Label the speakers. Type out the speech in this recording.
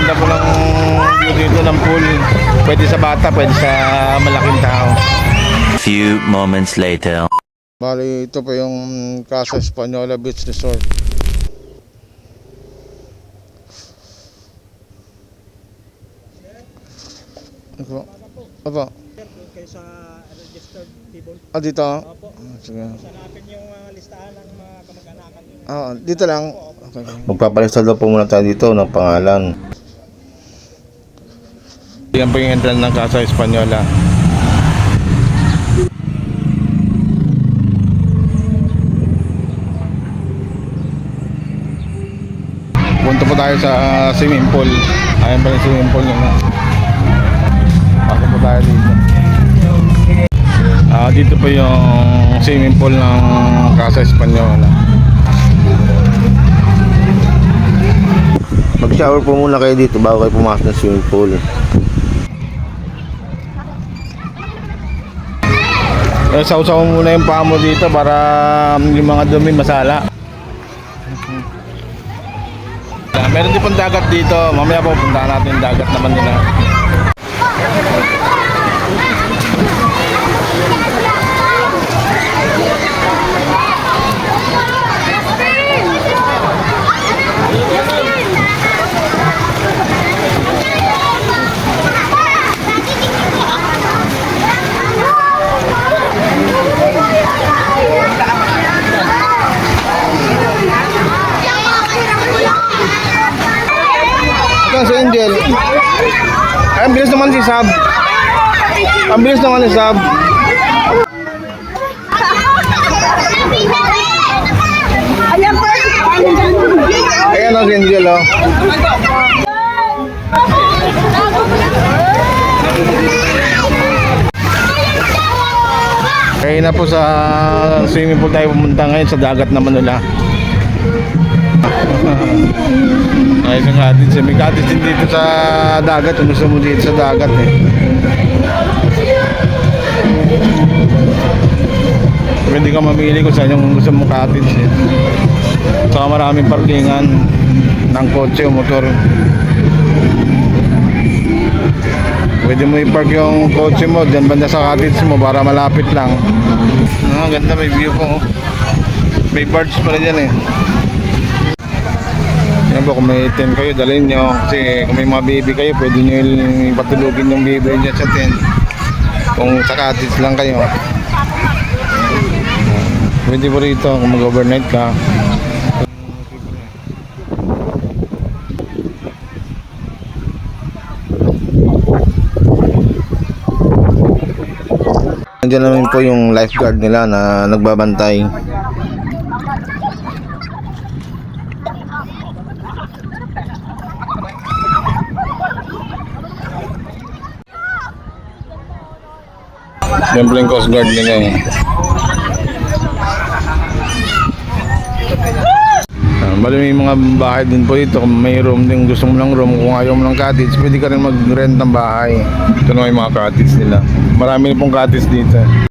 Speaker 1: Ganda po ng view dito ng pool. Pwede sa bata, pwede sa malaking tao.
Speaker 2: Few moments later.
Speaker 1: Bali, ito po yung Casa Española Beach Resort. Opo.
Speaker 3: Kayo sa registered table.
Speaker 1: Dito?
Speaker 3: Opo.
Speaker 1: Sige.
Speaker 3: Hanapin yung listahan ng mga kamag-anakan niyo.
Speaker 1: Dito lang. Okay.
Speaker 4: Magpapalista daw po muna tayo dito ng pangalan.
Speaker 1: Yan po yung entrance ng Casa Española. Punta po tayo sa swimming pool. Ayan pa yung swimming pool nyo na. Pasok po tayo dito. Dito po yung swimming pool ng Casa Española.
Speaker 4: Mag-shower po muna kayo dito bago kayo pumasok ng swimming pool.
Speaker 1: Sausaw muna yung paa mo dito para yung mga dumi masala. Meron din pong dagat dito. Mamaya po puntahan natin yung dagat naman nila. Si Angel. Ay, ang bilis naman si Sab. Ang bilis naman si Sab. Ayan o si Angel o. Kaya na po sa swimming pool tayo pumunta ngayon. Sa dagat naman nila. Ay, sa cottage. May cottage din dito sa dagat. Kung gusto mo dito sa dagat eh. Pwede ka mamili kung saan yung gusto mo cottage eh. Saka maraming parkingan ng kotse o motor. Pwede mo i-park yung kotse mo dyan banda sa cottage mo para malapit lang. Ganda, may view po. May birds pala dyan eh. Yan po, kung may tent kayo, dalhin nyo. Kasi kung may mga baby kayo, pwede nyo ipatulugin yung baby dyan sa tent. Kung sa cottage lang kayo. Pwede po rito kung mag-overnight ka.
Speaker 4: Nandiyan namin po yung lifeguard nila na nagbabantay.
Speaker 1: Siyempre yung Coast Guard nila eh. Bali may mga bahay din po dito. Kung may room din, gusto mo ng room, kung ayaw mo ng cottage, pwede ka rin mag-rent ng bahay. Ito na yung mga cottage nila. Marami na pong cottage dito.